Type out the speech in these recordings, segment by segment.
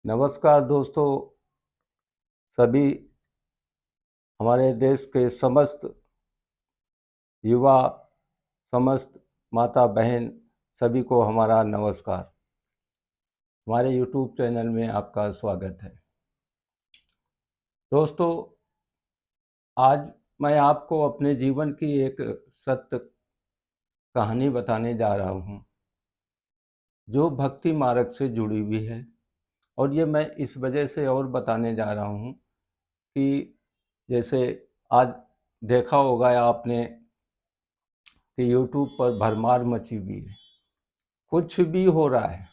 नमस्कार दोस्तों। सभी हमारे देश के समस्त युवा, समस्त माता बहन सभी को हमारा नमस्कार। हमारे YouTube चैनल में आपका स्वागत है। दोस्तों, आज मैं आपको अपने जीवन की एक सत्य कहानी बताने जा रहा हूँ जो भक्ति मार्ग से जुड़ी हुई है। और ये मैं इस वजह से और बताने जा रहा हूँ कि जैसे आज देखा होगा आपने कि YouTube पर भरमार मची हुई है। कुछ भी हो रहा है,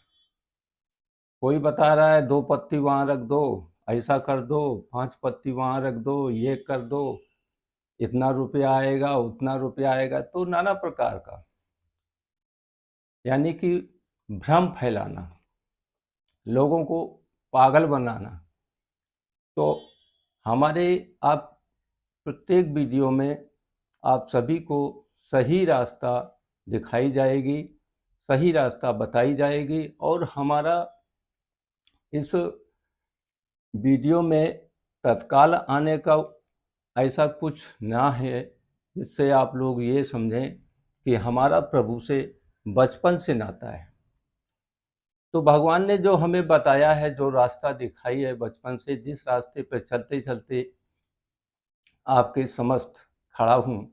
कोई बता रहा है 2 पत्ती वहाँ रख दो, ऐसा कर दो, 5 पत्ती वहाँ रख दो, ये कर दो, इतना रुपया आएगा, उतना रुपया आएगा। तो नाना प्रकार का, यानी कि भ्रम फैलाना, लोगों को पागल बनाना। तो हमारे आप प्रत्येक वीडियो में आप सभी को सही रास्ता दिखाई जाएगी, सही रास्ता बताई जाएगी। और हमारा इस वीडियो में तत्काल आने का ऐसा कुछ ना है जिससे आप लोग ये समझें कि हमारा प्रभु से बचपन से नाता है। तो भगवान ने जो हमें बताया है, जो रास्ता दिखाई है बचपन से, जिस रास्ते पर चलते चलते आपके समस्त खड़ा हूँ,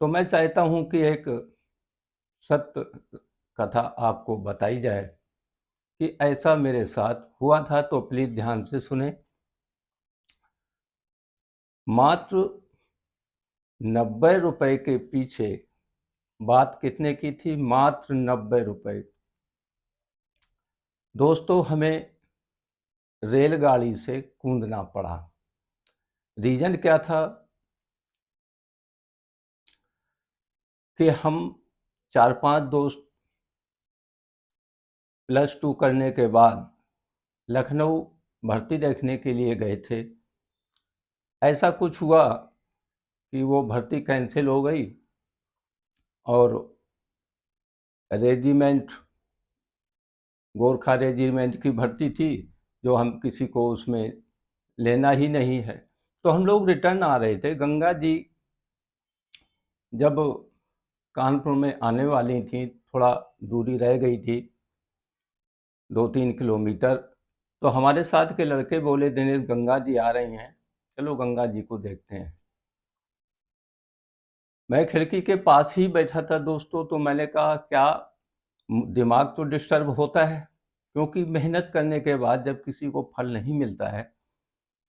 तो मैं चाहता हूँ कि एक सत्य कथा आपको बताई जाए कि ऐसा मेरे साथ हुआ था। तो प्लीज ध्यान से सुने। मात्र 90 रुपए के पीछे, बात कितने की थी? मात्र 90 रुपए। दोस्तों, हमें रेलगाड़ी से कूदना पड़ा। रीजन क्या था कि हम 4-5 दोस्त +2 करने के बाद लखनऊ भर्ती देखने के लिए गए थे। ऐसा कुछ हुआ कि वो भर्ती कैंसिल हो गई और रेजिमेंट, गोरखा रेजिमेंट की भर्ती थी, जो हम किसी को उसमें लेना ही नहीं है। तो हम लोग रिटर्न आ रहे थे। गंगा जी जब कानपुर में आने वाली थी, थोड़ा दूरी रह गई थी, 2-3 किलोमीटर। तो हमारे साथ के लड़के बोले, दिनेश गंगा जी आ रही हैं, चलो गंगा जी को देखते हैं। मैं खिड़की के पास ही बैठा था दोस्तों। तो मैंने कहा क्या दिमाग तो डिस्टर्ब होता है, क्योंकि मेहनत करने के बाद जब किसी को फल नहीं मिलता है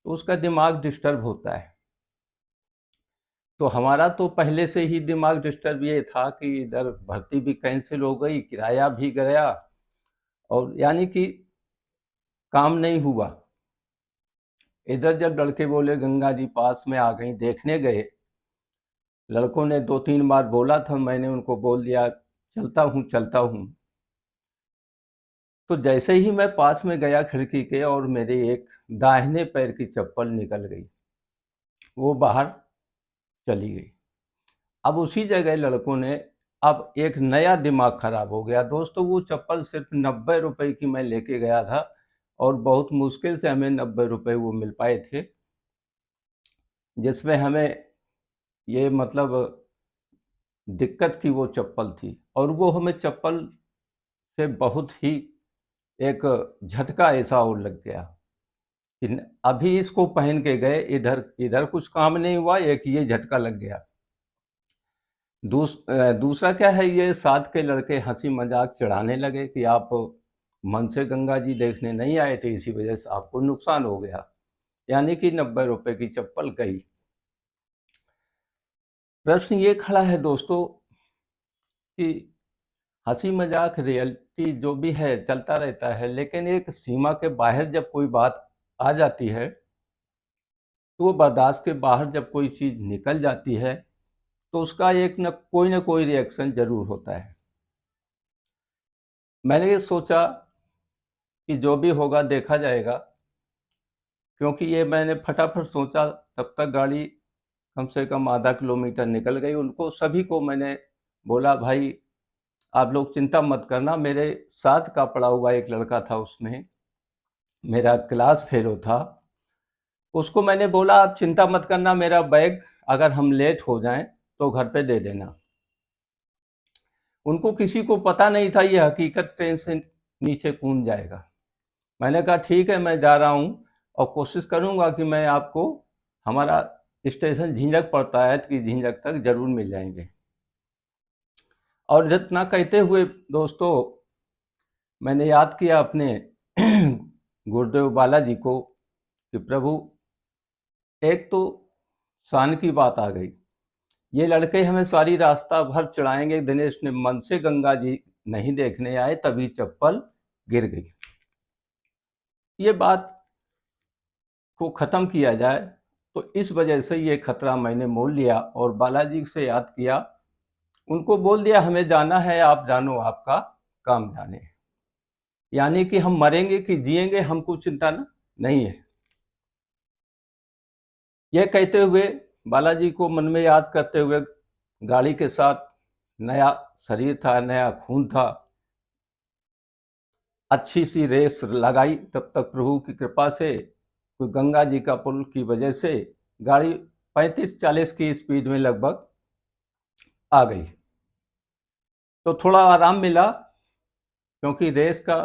तो उसका दिमाग डिस्टर्ब होता है। तो हमारा तो पहले से ही दिमाग डिस्टर्ब ये था कि इधर भर्ती भी कैंसिल हो गई, किराया भी गया, और यानी कि काम नहीं हुआ। इधर जब लड़के बोले गंगा जी पास में आ गई, देखने गए। लड़कों ने 2-3 बार बोला था, मैंने उनको बोल दिया चलता हूँ चलता हूँ। तो जैसे ही मैं पास में गया खिड़की के, और मेरे एक दाहिने पैर की चप्पल निकल गई, वो बाहर चली गई। अब उसी जगह लड़कों ने, अब एक नया दिमाग खराब हो गया दोस्तों। वो चप्पल सिर्फ 90 रुपए की मैं लेके गया था, और बहुत मुश्किल से हमें 90 रुपए वो मिल पाए थे, जिसमें हमें ये मतलब दिक्कत की वो चप्पल थी। और वो हमें चप्पल से बहुत ही एक झटका ऐसा और लग गया कि अभी इसको पहन के गए, इधर इधर कुछ काम नहीं हुआ, एक ये झटका लग गया। दूसरा क्या है, ये साथ के लड़के हंसी मजाक चिढ़ाने लगे कि आप मन से गंगा जी देखने नहीं आए थे, इसी वजह से आपको नुकसान हो गया। यानी कि 90 रुपए की चप्पल गई। प्रश्न ये खड़ा है दोस्तों कि हंसी मजाक रियलिटी जो भी है चलता रहता है, लेकिन एक सीमा के बाहर जब कोई बात आ जाती है, तो वो बर्दाश्त के बाहर जब कोई चीज़ निकल जाती है, तो उसका एक न कोई रिएक्शन जरूर होता है। मैंने ये सोचा कि जो भी होगा देखा जाएगा, क्योंकि ये मैंने फटाफट सोचा, तब तक गाड़ी कम से कम आधा किलोमीटर निकल गई। उनको सभी को मैंने बोला, भाई आप लोग चिंता मत करना। मेरे साथ का पड़ा हुआ एक लड़का था उसमें, मेरा क्लास फेलो था, उसको मैंने बोला आप चिंता मत करना, मेरा बैग अगर हम लेट हो जाएं तो घर पे दे देना। उनको किसी को पता नहीं था ये हकीकत ट्रेन से नीचे कूद जाएगा। मैंने कहा ठीक है, मैं जा रहा हूँ और कोशिश करूँगा कि मैं आपको, हमारा स्टेशन झिंझक पड़ता है कि झिंझक तक ज़रूर मिल जाएंगे। और जितना कहते हुए दोस्तों मैंने याद किया अपने गुरुदेव बालाजी को कि प्रभु, एक तो शान की बात आ गई, ये लड़के हमें सारी रास्ता भर चढ़ाएंगे, दिनेश ने मन से गंगा जी नहीं देखने आए, तभी चप्पल गिर गई। ये बात को ख़त्म किया जाए तो इस वजह से ये खतरा मैंने मोल लिया और बालाजी से याद किया, उनको बोल दिया हमें जाना है, आप जानो, आपका काम जाने। यानी कि हम मरेंगे कि जिएंगे हमको चिंता नहीं है। यह कहते हुए बालाजी को मन में याद करते हुए गाड़ी के साथ, नया शरीर था, नया खून था, अच्छी सी रेस लगाई। तब तक प्रभु की कृपा से, कोई गंगा जी का पुल की वजह से गाड़ी 35-40 की स्पीड में लगभग आ गई। तो थोड़ा आराम मिला, क्योंकि रेस का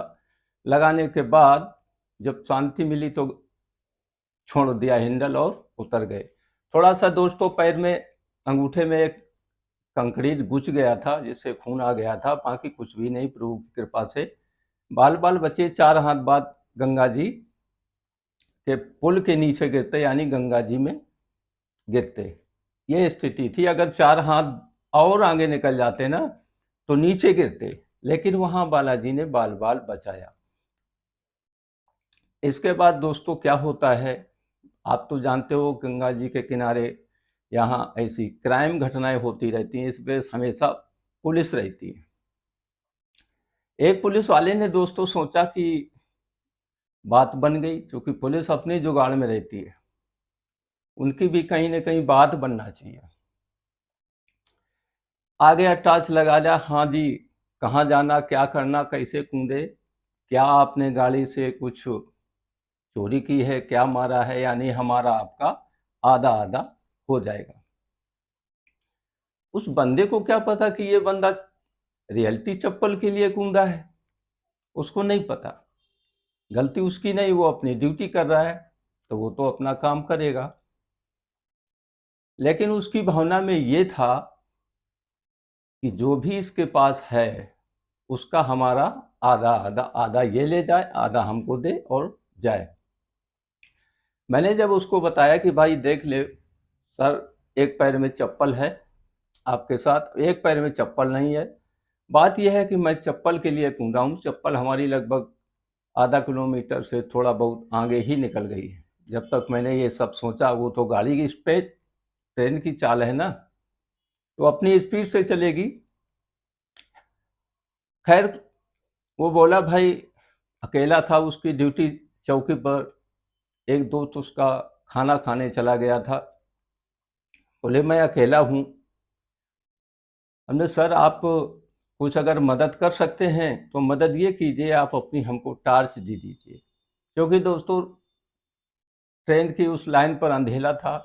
लगाने के बाद जब शांति मिली तो छोड़ दिया हैंडल और उतर गए। थोड़ा सा दोस्तों पैर में, अंगूठे में एक कंकड़ी गुच गया था जिससे खून आ गया था, बाकी कुछ भी नहीं, प्रभु की कृपा से बाल बाल बचे। 4 हाथ बाद गंगा जी के पुल के नीचे गिरते, यानी गंगा जी में गिरते। ये स्थिति थी। अगर 4 हाथ और आगे निकल जाते ना तो नीचे गिरते, लेकिन वहां बालाजी ने बाल बाल बचाया। इसके बाद दोस्तों क्या होता है, आप तो जानते हो गंगा जी के किनारे यहाँ ऐसी क्राइम घटनाएं होती रहती हैं, इस पर हमेशा पुलिस रहती है। एक पुलिस वाले ने दोस्तों सोचा कि बात बन गई, क्योंकि पुलिस अपने जुगाड़ में रहती है, उनकी भी कहीं ना कहीं बात बनना चाहिए। आ गया, टॉर्च लगा लिया, हाँ जी कहाँ जाना, क्या करना, कैसे कूदे, क्या आपने गाड़ी से कुछ चोरी की है, क्या मारा है, यानी हमारा आपका आधा आधा हो जाएगा। उस बंदे को क्या पता कि ये बंदा रियलिटी चप्पल के लिए कूदा है, उसको नहीं पता। गलती उसकी नहीं, वो अपनी ड्यूटी कर रहा है तो वो तो अपना काम करेगा। लेकिन उसकी भावना में ये था कि जो भी इसके पास है उसका हमारा आधा आधा, आधा ये ले जाए, आधा हमको दे और जाए। मैंने जब उसको बताया कि भाई देख ले सर, एक पैर में चप्पल है आपके साथ, एक पैर में चप्पल नहीं है। बात यह है कि मैं चप्पल के लिए कूदा हूँ, चप्पल हमारी लगभग आधा किलोमीटर से थोड़ा बहुत आगे ही निकल गई है। जब तक मैंने ये सब सोचा, वो तो गाड़ी की स्पीड, ट्रेन की चाल है ना, तो अपनी स्पीड से चलेगी। खैर वो बोला भाई, अकेला था, उसकी ड्यूटी चौकी पर, एक दोस्त उसका खाना खाने चला गया था। बोले मैं अकेला हूँ। हमने सर आप कुछ अगर मदद कर सकते हैं तो मदद ये कीजिए, आप अपनी हमको टॉर्च दे दीजिए, क्योंकि दोस्तों ट्रेन की उस लाइन पर अंधेरा था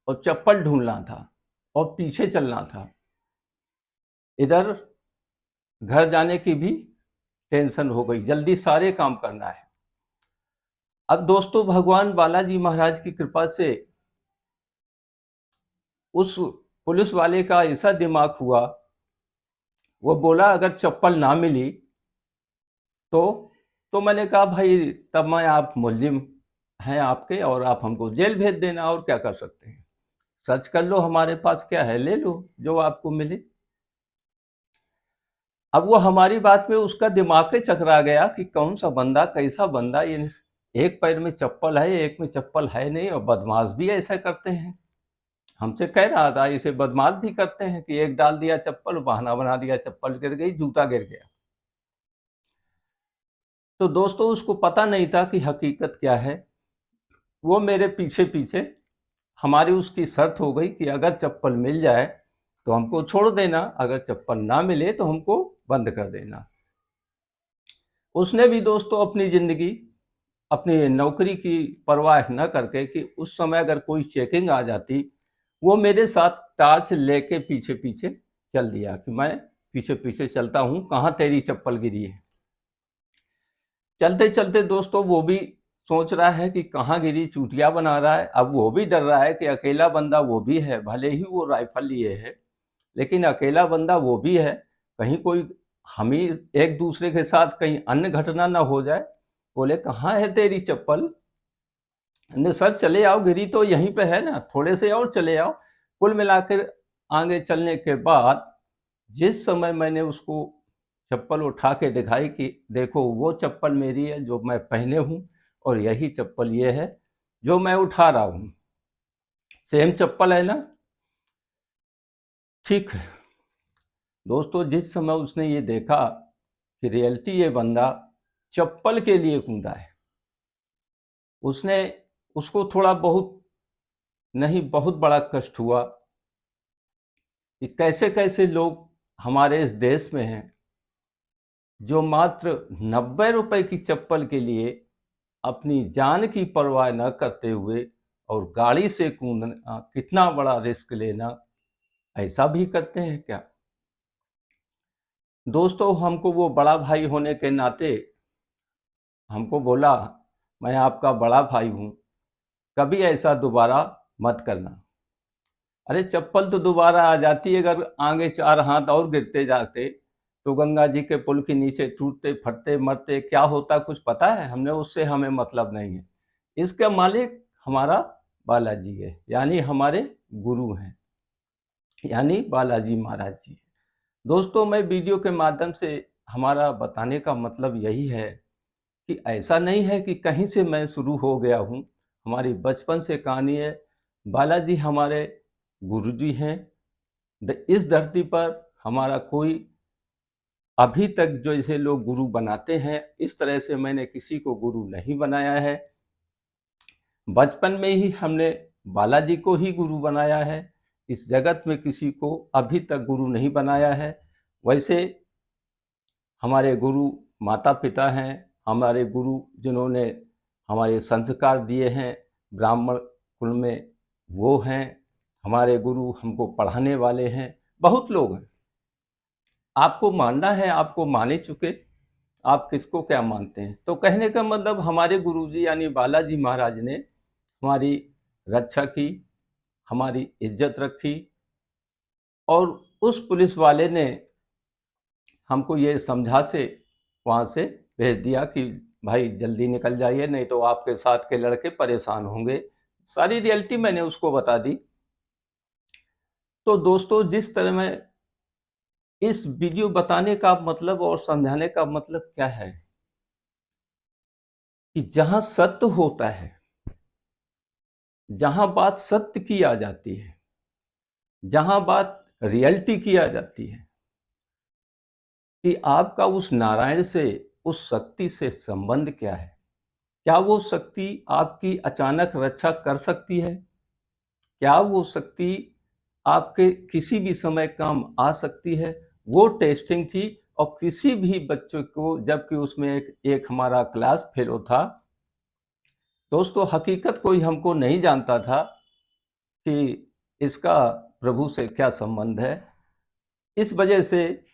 और चप्पल ढूंढना था और पीछे चलना था। इधर घर जाने की भी टेंशन हो गई, जल्दी सारे काम करना है। अब दोस्तों भगवान बालाजी महाराज की कृपा से उस पुलिस वाले का ऐसा दिमाग हुआ, वो बोला अगर चप्पल ना मिली तो मैंने कहा भाई तब मैं, आप मुल्जिम हैं आपके और आप हमको जेल भेज देना, और क्या कर सकते हैं, सर्च कर लो, हमारे पास क्या है, ले लो जो आपको मिले। अब वो हमारी बात में उसका दिमाग के चकरा गया कि कौन सा बंदा, कैसा बंदा, ये एक पैर में चप्पल है, एक में चप्पल है नहीं, और बदमाश भी ऐसा करते हैं। हमसे कह रहा था इसे बदमाश भी करते हैं कि एक डाल दिया चप्पल, बहाना बना दिया, चप्पल गिर गई, जूता गिर गया। तो दोस्तों उसको पता नहीं था कि हकीकत क्या है। वो मेरे पीछे पीछे, हमारी उसकी शर्त हो गई कि अगर चप्पल मिल जाए तो हमको छोड़ देना, अगर चप्पल ना मिले तो हमको बंद कर देना। उसने भी दोस्तों अपनी ज़िंदगी, अपनी नौकरी की परवाह न करके कि उस समय अगर कोई चेकिंग आ जाती, वो मेरे साथ टॉर्च लेके पीछे-पीछे चल दिया कि मैं पीछे-पीछे चलता हूँ, कहाँ तेरी चप्पल गिरी है। चलते-चलते दोस्तों वो भी सोच रहा है कि कहाँ गिरी, चूतिया बना रहा है। अब वो भी डर रहा है कि अकेला बंदा वो भी है, भले ही वो राइफ़ल लिए है, लेकिन अकेला बंदा वो भी है, कहीं कोई हम ही एक-दूसरे के साथ कहीं अन्य घटना ना हो जाए। बोले, "कहाँ है तेरी चप्पल?" हमने, "सर चले आओ, गिरी तो यहीं पे है ना, थोड़े से और चले आओ।" कुल मिलाकर आगे चलने के बाद जिस समय मैंने उसको चप्पल उठा के दिखाई कि देखो वो चप्पल मेरी है जो मैं पहने हूँ और यही चप्पल ये है जो मैं उठा रहा हूँ। सेम चप्पल है ना? ठीक है। दोस्तों जिस समय उसने ये देखा कि रियलिटी ये बंदा चप्पल के लिए कूदा है, उसने उसको थोड़ा बहुत नहीं बहुत बड़ा कष्ट हुआ कि कैसे-कैसे लोग हमारे इस देश में हैं, जो मात्र 90 रुपए की चप्पल के लिए अपनी जान की परवाह न करते हुए और गाड़ी से कूदना, कितना बड़ा रिस्क लेना, ऐसा भी करते हैं क्या? दोस्तों हमको वो बड़ा भाई होने के नाते हमको बोला, मैं आपका बड़ा भाई हूँ, कभी ऐसा दोबारा मत करना। अरे चप्पल तो दोबारा आ जाती है अगर आगे 4 हाथ और गिरते जाते, तो गंगा जी के पुल के नीचे टूटते, फटते, मरते, क्या होता कुछ पता है? हमें मतलब नहीं है। इसका मालिक हमारा बालाजी है, यानी हमारे गुरु हैं, यानी बालाजी महाराज जी। दोस्तों मैं वीडियो के माध्यम से हमारा बताने का मतलब यही है कि ऐसा नहीं है कि कहीं से मैं शुरू हो गया हूँ, हमारी बचपन से कहानी है। बालाजी हमारे गुरुजी हैं। इस धरती पर हमारा कोई अभी तक जो जैसे लोग गुरु बनाते हैं, इस तरह से मैंने किसी को गुरु नहीं बनाया है। बचपन में ही हमने बालाजी को ही गुरु बनाया है, इस जगत में किसी को अभी तक गुरु नहीं बनाया है। वैसे हमारे गुरु माता-पिता हैं, हमारे गुरु जिन्होंने हमारे संस्कार दिए हैं, ब्राह्मण कुल में वो हैं, हमारे गुरु हमको पढ़ाने वाले हैं, बहुत लोग हैं। आपको मानना है, आपको माने चुके, आप किसको क्या मानते हैं? तो कहने का मतलब हमारे गुरुजी यानी बालाजी महाराज ने हमारी रक्षा की, हमारी इज़्ज़त रखी और उस पुलिस वाले ने हमको ये समझा से वहाँ से भेज दिया कि भाई जल्दी निकल जाइए, नहीं तो आपके साथ के लड़के परेशान होंगे। सारी रियलिटी मैंने उसको बता दी। तो दोस्तों जिस तरह मैं इस वीडियो बताने का मतलब और समझाने का मतलब क्या है कि जहाँ सत्य होता है, जहाँ बात सत्य की आ जाती है, जहाँ बात रियलिटी की आ जाती है कि आपका उस नारायण से, उस शक्ति से संबंध क्या है? क्या वो शक्ति आपकी अचानक रक्षा कर सकती है? क्या वो शक्ति आपके किसी भी समय काम आ सकती है? वो टेस्टिंग थी और किसी भी बच्चे को जबकि उसमें एक हमारा क्लास फेलो था। दोस्तों हकीकत कोई हमको नहीं जानता था कि इसका प्रभु से क्या संबंध है। इस वजह से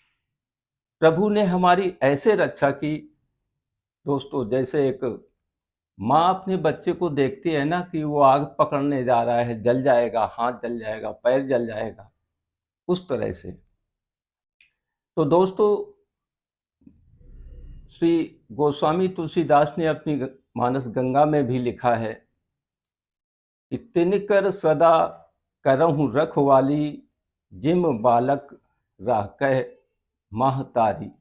प्रभु ने हमारी ऐसे रक्षा की दोस्तों, जैसे एक माँ अपने बच्चे को देखती है ना कि वो आग पकड़ने जा रहा है, जल जाएगा, हाथ जल जाएगा, पैर जल जाएगा, उस तरह से। तो दोस्तों श्री गोस्वामी तुलसीदास ने अपनी मानस गंगा में भी लिखा है कि तिनकर सदा करहु रखवाली, जिम बालक राहकै महतारी।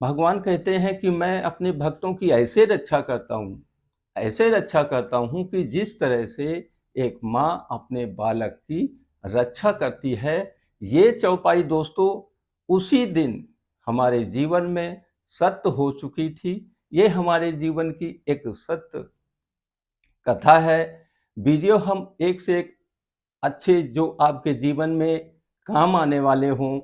भगवान कहते हैं कि मैं अपने भक्तों की ऐसे रक्षा करता हूँ, ऐसे रक्षा करता हूँ कि जिस तरह से एक माँ अपने बालक की रक्षा करती है। ये चौपाई दोस्तों उसी दिन हमारे जीवन में सत्य हो चुकी थी। ये हमारे जीवन की एक सत्य कथा है। वीडियो हम एक से एक अच्छे जो आपके जीवन में काम आने वाले हों,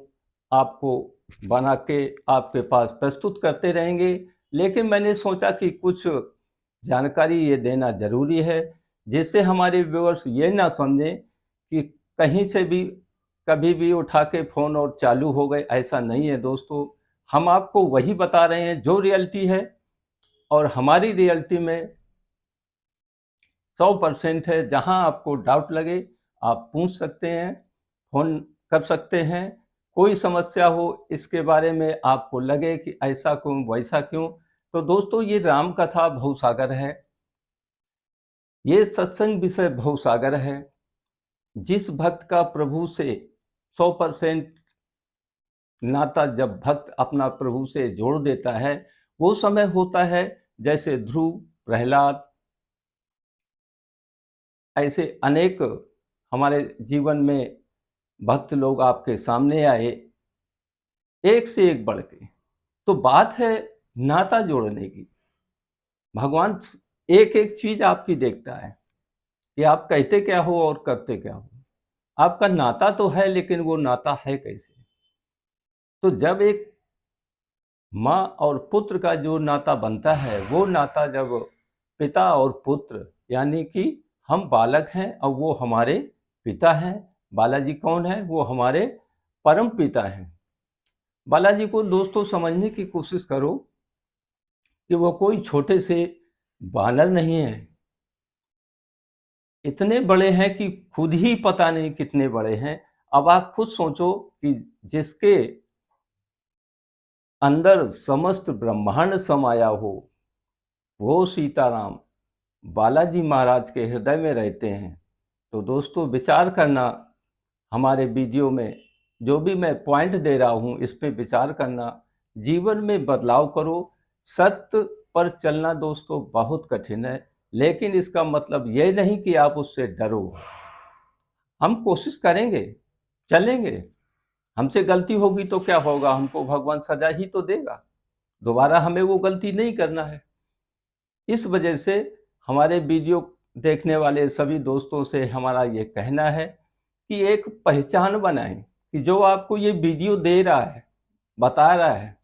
आपको बना के आपके पास प्रस्तुत करते रहेंगे। लेकिन मैंने सोचा कि कुछ जानकारी ये देना ज़रूरी है, जिससे हमारे व्यूअर्स ये ना समझें कि कहीं से भी कभी भी उठा के फ़ोन और चालू हो गए, ऐसा नहीं है दोस्तों। हम आपको वही बता रहे हैं जो रियलिटी है, और हमारी रियलिटी में 100% है। जहां आपको डाउट लगे आप पूछ सकते हैं, फ़ोन कर सकते हैं। कोई समस्या हो इसके बारे में, आपको लगे कि ऐसा क्यों वैसा क्यों, तो दोस्तों ये राम कथा भवसागर है, ये सत्संग विषय भवसागर है। जिस भक्त का प्रभु से 100% नाता जब भक्त अपना प्रभु से जोड़ देता है, वो समय होता है जैसे ध्रुव, प्रहलाद, ऐसे अनेक हमारे जीवन में भक्त लोग आपके सामने आए, एक से एक बढ़ के। तो बात है नाता जोड़ने की। भगवान एक एक चीज आपकी देखता है कि आप कहते क्या हो और करते क्या हो। आपका नाता तो है, लेकिन वो नाता है कैसे। तो जब एक माँ और पुत्र का जो नाता बनता है, वो नाता जब पिता और पुत्र, यानी कि हम बालक हैं और वो हमारे पिता हैं। बालाजी कौन है? वो हमारे परम पिता हैं। बालाजी को दोस्तों समझने की कोशिश करो कि वो कोई छोटे से बानर नहीं है, इतने बड़े हैं कि खुद ही पता नहीं कितने बड़े हैं। अब आप खुद सोचो कि जिसके अंदर समस्त ब्रह्मांड समाया हो, वो सीताराम बालाजी महाराज के हृदय में रहते हैं। तो दोस्तों विचार करना, हमारे वीडियो में जो भी मैं पॉइंट दे रहा हूँ इस पे विचार करना, जीवन में बदलाव करो। सत्य पर चलना दोस्तों बहुत कठिन है, लेकिन इसका मतलब ये नहीं कि आप उससे डरो। हम कोशिश करेंगे, चलेंगे। हमसे गलती होगी तो क्या होगा, हमको भगवान सजा ही तो देगा। दोबारा हमें वो गलती नहीं करना है। इस वजह से हमारे वीडियो देखने वाले सभी दोस्तों से हमारा ये कहना है कि एक पहचान बनाएं कि जो आपको ये वीडियो दे रहा है, बता रहा है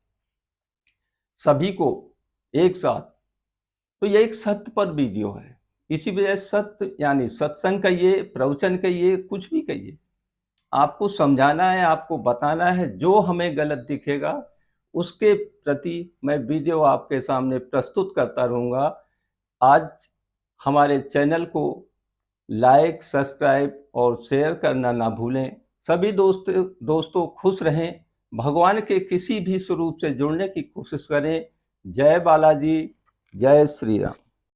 सभी को एक साथ, तो ये एक सत्य पर वीडियो है। इसी वजह सत्य यानी सत्संग कहिए, प्रवचन कहिए, कुछ भी कहिए, आपको समझाना है, आपको बताना है। जो हमें गलत दिखेगा उसके प्रति मैं वीडियो आपके सामने प्रस्तुत करता रहूँगा। आज हमारे चैनल को लाइक, सब्सक्राइब और शेयर करना ना भूलें। सभी दोस्तों खुश रहें, भगवान के किसी भी स्वरूप से जुड़ने की कोशिश करें। जय बालाजी, जय श्री राम।